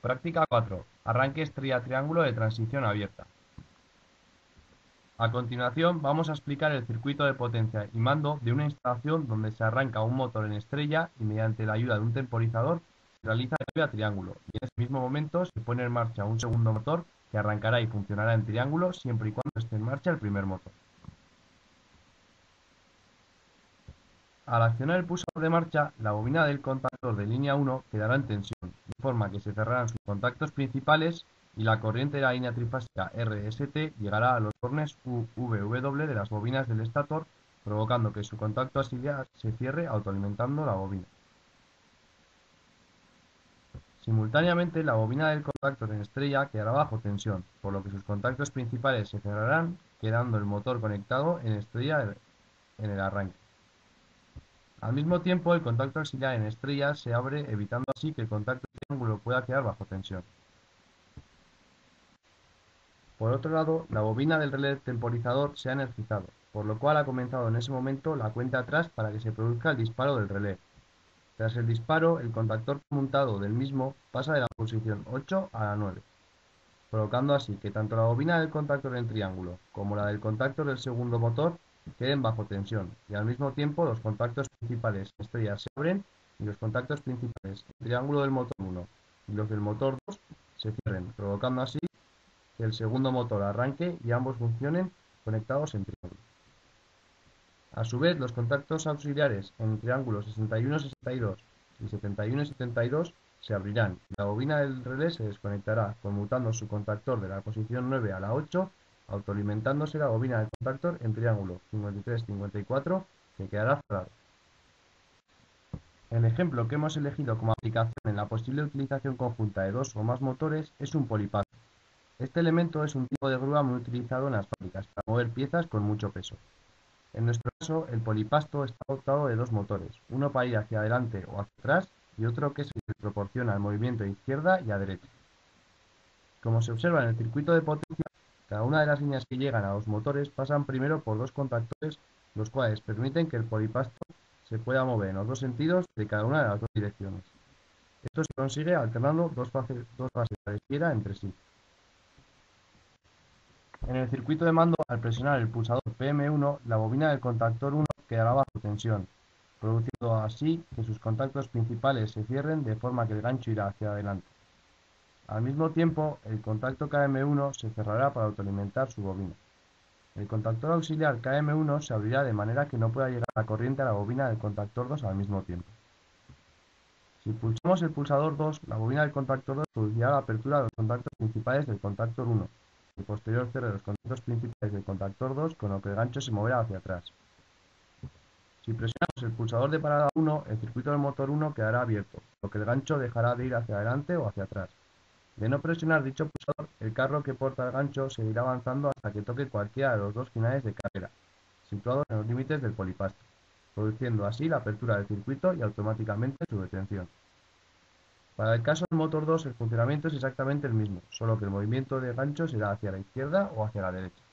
Práctica 4. Arranque estrella triángulo de transición abierta. A continuación vamos a explicar el circuito de potencia y mando de una instalación donde se arranca un motor en estrella y mediante la ayuda de un temporizador se realiza el cambio a triángulo y en ese mismo momento se pone en marcha un segundo motor que arrancará y funcionará en triángulo siempre y cuando esté en marcha el primer motor. Al accionar el pulsador de marcha, la bobina del contactor de línea 1 quedará en tensión, de forma que se cerrarán sus contactos principales y la corriente de la línea trifásica RST llegará a los bornes UVW de las bobinas del estator, provocando que su contacto auxiliar se cierre autoalimentando la bobina. Simultáneamente, la bobina del contactor en estrella quedará bajo tensión, por lo que sus contactos principales se cerrarán, quedando el motor conectado en estrella en el arranque. Al mismo tiempo, el contacto auxiliar en estrella se abre, evitando así que el contacto triángulo pueda quedar bajo tensión. Por otro lado, la bobina del relé temporizador se ha energizado, por lo cual ha comenzado en ese momento la cuenta atrás para que se produzca el disparo del relé. Tras el disparo, el contactor conmutado del mismo pasa de la posición 8 a la 9, provocando así que tanto la bobina del contactor en triángulo como la del contactor del segundo motor queden bajo tensión, y al mismo tiempo los contactos principales en estrella se abren y los contactos principales en triángulo del motor 1 y los del motor 2 se cierren, provocando así que el segundo motor arranque y ambos funcionen conectados en triángulo. A su vez, los contactos auxiliares en triángulos 61-62 y 71-72 se abrirán y la bobina del relé se desconectará, conmutando su contactor de la posición 9 a la 8, autoalimentándose la bobina del contactor en triángulo 53-54, que quedará cerrado. El ejemplo que hemos elegido como aplicación en la posible utilización conjunta de dos o más motores es un polipasto. Este elemento es un tipo de grúa muy utilizado en las fábricas para mover piezas con mucho peso. En nuestro caso, el polipasto está dotado de dos motores, uno para ir hacia adelante o hacia atrás y otro que es el que proporciona el movimiento a izquierda y a derecha. Como se observa en el circuito de potencia, cada una de las líneas que llegan a los motores pasan primero por dos contactores, los cuales permiten que el polipasto se pueda mover en los dos sentidos de cada una de las dos direcciones. Esto se consigue alternando dos fases pareciera entre sí. En el circuito de mando, al presionar el pulsador PM1, la bobina del contactor 1 quedará bajo tensión, produciendo así que sus contactos principales se cierren de forma que el gancho irá hacia adelante. Al mismo tiempo, el contacto KM1 se cerrará para autoalimentar su bobina. El contactor auxiliar KM1 se abrirá de manera que no pueda llegar la corriente a la bobina del contactor 2 al mismo tiempo. Si pulsamos el pulsador 2, la bobina del contactor 2 producirá la apertura de los contactos principales del contactor 1 y posterior cierre de los contactos principales del contactor 2, con lo que el gancho se moverá hacia atrás. Si presionamos el pulsador de parada 1, el circuito del motor 1 quedará abierto, por lo que el gancho dejará de ir hacia adelante o hacia atrás. De no presionar dicho pulsador, el carro que porta el gancho seguirá avanzando hasta que toque cualquiera de los dos finales de carrera, situados en los límites del polipasto, produciendo así la apertura del circuito y automáticamente su detención. Para el caso del motor 2, el funcionamiento es exactamente el mismo, solo que el movimiento de gancho será hacia la izquierda o hacia la derecha.